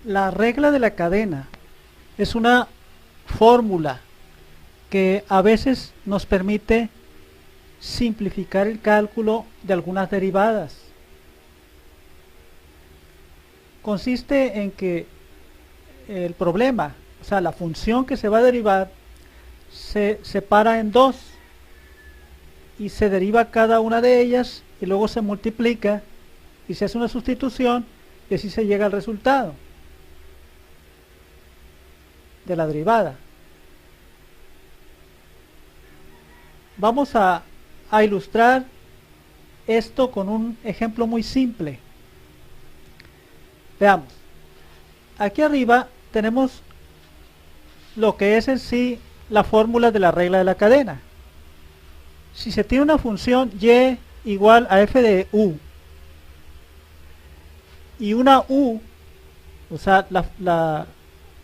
La regla de la cadena es una fórmula que a veces nos permite simplificar el cálculo de algunas derivadas. Consiste en que el problema, o sea, la función que se va a derivar, se separa en dos y se deriva cada una de ellas y luego se multiplica y se hace una sustitución y así se llega al resultado de la derivada. Vamos a ilustrar esto con un ejemplo muy simple. Veamos, aquí arriba tenemos lo que es en sí la fórmula de la regla de la cadena. Si se tiene una función y igual a f de u y una u, o sea, la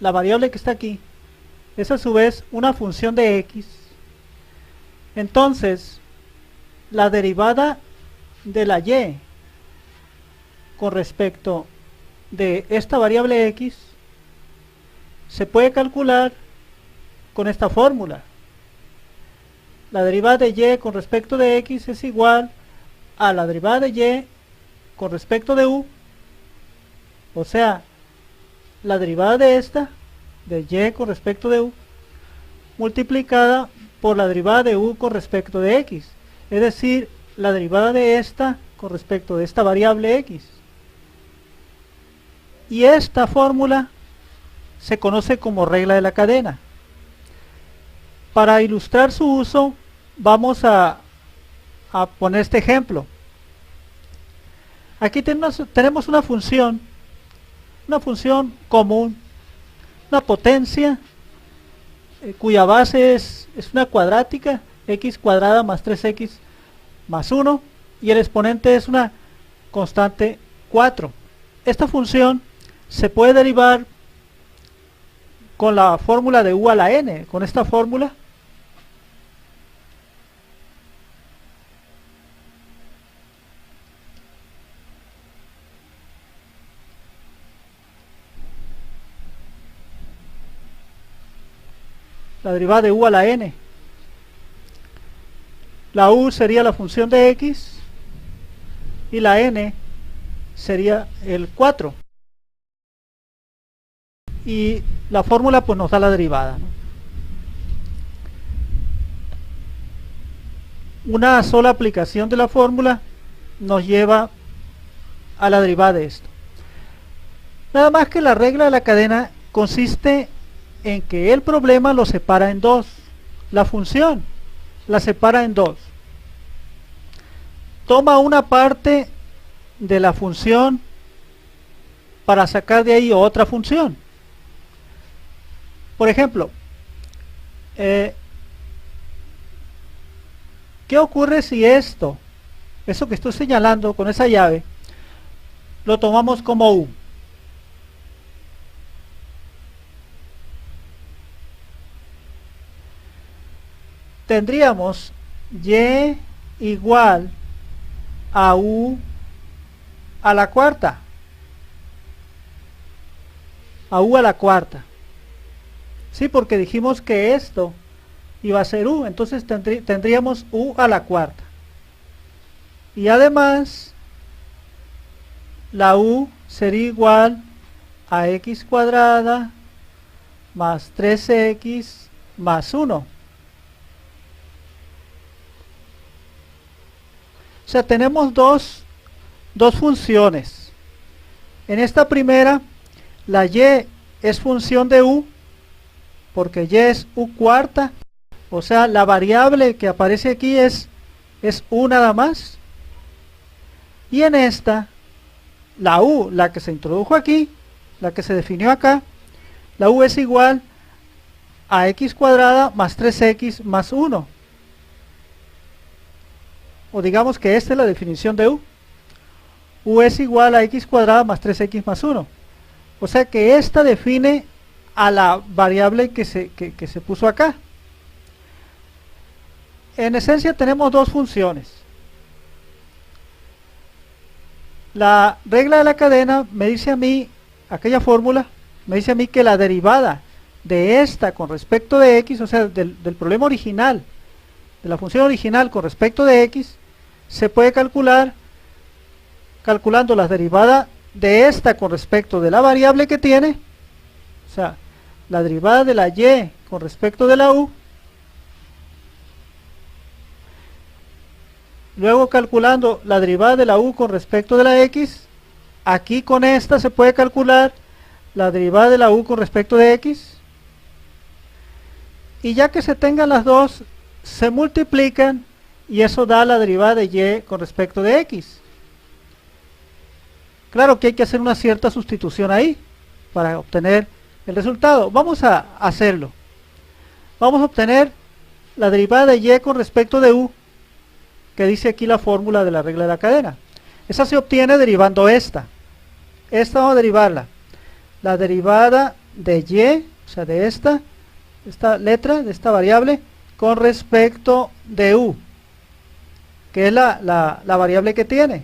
variable que está aquí, es a su vez una función de x, entonces la derivada de la y con respecto de esta variable x se puede calcular con esta fórmula. La derivada de y con respecto de x es igual a la derivada de y con respecto de u, o sea, la derivada de esta, de y con respecto de u, multiplicada por la derivada de u con respecto de x, es decir, la derivada de esta con respecto de esta variable x. Y esta fórmula se conoce como regla de la cadena. Para ilustrar su uso, vamos a poner este ejemplo. Aquí tenemos una función común, una potencia cuya base es una cuadrática, x cuadrada más 3x más 1, y el exponente es una constante 4. Esta función se puede derivar con la fórmula de u a la n, con esta fórmula. La derivada de u a la n. La u sería la función de x y la n sería el 4. Y la fórmula pues nos da la derivada, ¿no? Una sola aplicación de la fórmula nos lleva a la derivada de esto. Nada más que la regla de la cadena consiste en que el problema lo separa en dos. La función la separa en dos. Toma una parte de la función para sacar de ahí otra función. Por ejemplo, ¿qué ocurre si eso que estoy señalando con esa llave, lo tomamos como u? Tendríamos y igual a u a la cuarta. A u a la cuarta. Sí, porque dijimos que esto iba a ser u, entonces tendríamos u a la cuarta. Y además, la u sería igual a x cuadrada más 3x más 1. O sea, tenemos dos funciones. En esta primera, la y es función de u, porque y es u cuarta, o sea, la variable que aparece aquí es u nada más. Y en esta, la u, la que se introdujo aquí, la que se definió acá, la u es igual a x cuadrada más 3x más 1. O digamos que esta es la definición de u. U es igual a x cuadrada más 3x más 1. O sea que esta define a la variable que se puso acá. En esencia tenemos dos funciones. La regla de la cadena me dice a mí aquella fórmula me dice a mí que la derivada de esta con respecto de x, o sea, del problema original, de la función original con respecto de x, se puede calcular calculando la derivada de esta con respecto de la variable que tiene, o sea, la derivada de la y con respecto de la u, luego calculando la derivada de la u con respecto de la x. Aquí con esta se puede calcular la derivada de la u con respecto de x, y ya que se tengan las dos, se multiplican y eso da la derivada de y con respecto de x. Claro que hay que hacer una cierta sustitución ahí para obtener el resultado. Vamos a hacerlo. Vamos a obtener la derivada de y con respecto de u, que dice aquí la fórmula de la regla de la cadena. Esa se obtiene derivando esta. Esta vamos a derivarla. La derivada de y, o sea, de esta letra, de esta variable, con respecto de u, que es la variable que tiene,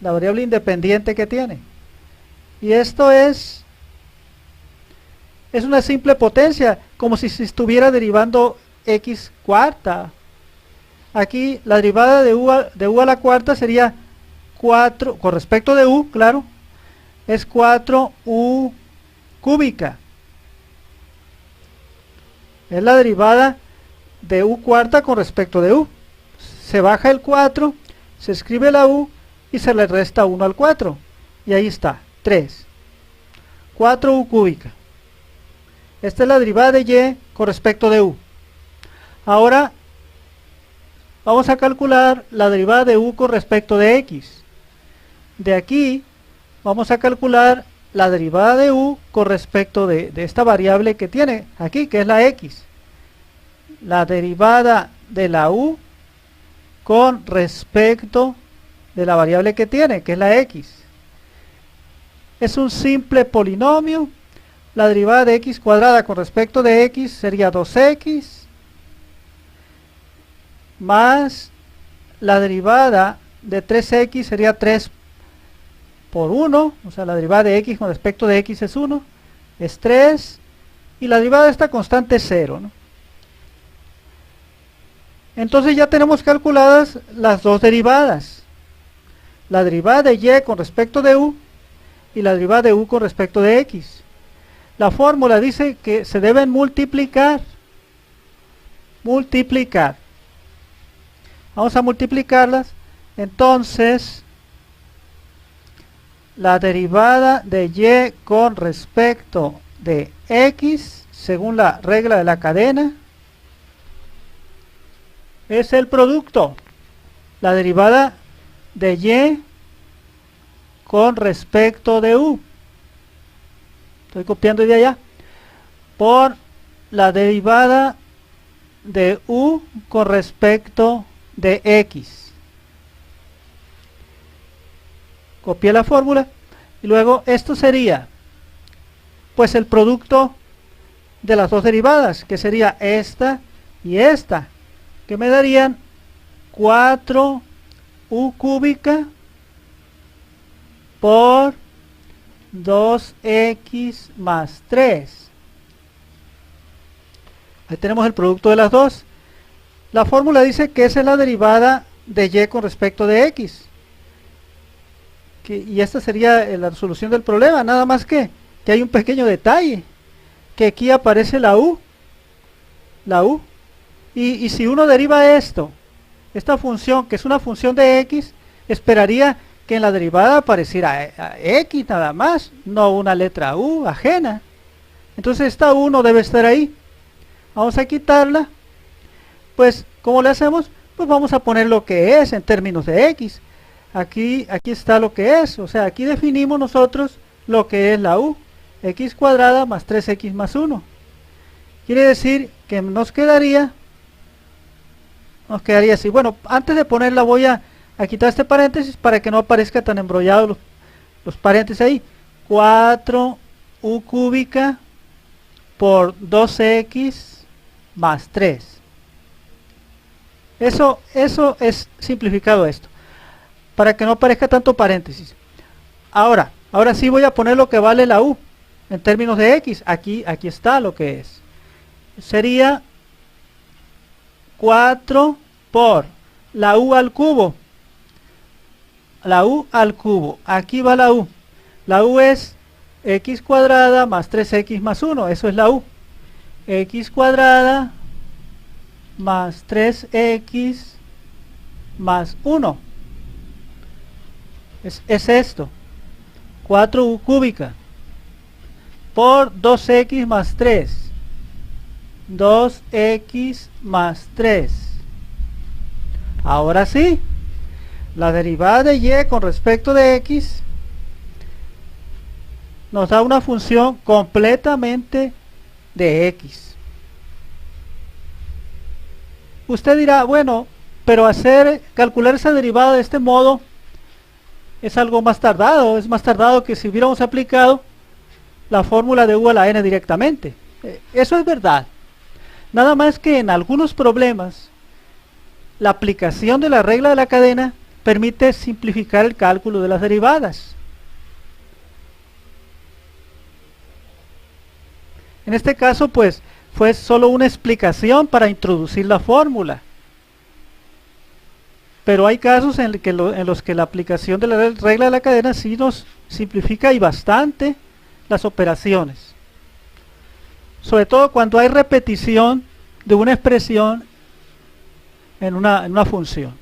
la variable independiente que tiene. Y esto es una simple potencia, como si se estuviera derivando x cuarta. Aquí la derivada de u a la cuarta sería 4, con respecto de u, claro, es 4u cúbica. Es la derivada de u cuarta con respecto de u. Se baja el 4, se escribe la u y se le resta 1 al 4. Y ahí está, 3. 4u cúbica. Esta es la derivada de y con respecto de u. Ahora vamos a calcular la derivada de u con respecto de x. De aquí vamos a calcular la derivada de u con respecto de esta variable que tiene aquí, que es la x. La derivada de la u con respecto de la variable que tiene, que es la x. Es un simple polinomio. La derivada de x cuadrada con respecto de x sería 2x más la derivada de 3x sería 3 por 1, o sea, la derivada de x con respecto de x es 1, es 3, y la derivada de esta constante es 0, ¿no? Entonces ya tenemos calculadas las dos derivadas, la derivada de y con respecto de u y la derivada de u con respecto de x. La fórmula dice que se deben multiplicar. Vamos a multiplicarlas. Entonces, la derivada de y con respecto de x, según la regla de la cadena, es el producto. La derivada de y con respecto de u. Estoy copiando de allá. Por la derivada de u con respecto de x. Copié la fórmula y luego esto sería pues el producto de las dos derivadas, que sería esta y esta, que me darían 4u cúbica por 2x más 3. Ahí tenemos el producto de las dos. La fórmula dice que esa es la derivada de y con respecto de x. Y esta sería la resolución del problema, nada más que hay un pequeño detalle, que aquí aparece la u. Y si uno deriva esta función, que es una función de x, esperaría que en la derivada apareciera x nada más, no una letra u ajena. Entonces esta u no debe estar ahí. Vamos a quitarla. Pues, ¿cómo le hacemos? Pues vamos a poner lo que es en términos de x. Aquí está lo que es, o sea, aquí definimos nosotros lo que es la u. X cuadrada más 3x más 1. Quiere decir que nos quedaría así. Bueno, antes de ponerla voy a quitar este paréntesis para que no aparezca tan embrollado los paréntesis ahí. 4u cúbica por 2x más 3. Eso es simplificado esto, para que no aparezca tanto paréntesis. Ahora sí voy a poner lo que vale la u. en términos de x. Aquí está lo que es. Sería 4 por la u al cubo. La u al cubo. Aquí va la u. La u es x cuadrada más 3x más 1. Eso es la u. X cuadrada más 3x más 1. Es esto. 4u cúbica por 2x más 3. 2x más 3. Ahora sí, la derivada de y con respecto de x nos da una función completamente de x. Usted dirá, bueno, pero calcular esa derivada de este modo es algo más tardado, es más tardado que si hubiéramos aplicado la fórmula de u a la n directamente. Eso es verdad. Nada más que en algunos problemas la aplicación de la regla de la cadena permite simplificar el cálculo de las derivadas. En este caso, pues, fue solo una explicación para introducir la fórmula. Pero hay casos en los que la aplicación de la regla de la cadena sí nos simplifica y bastante las operaciones. Sobre todo cuando hay repetición de una expresión en una función.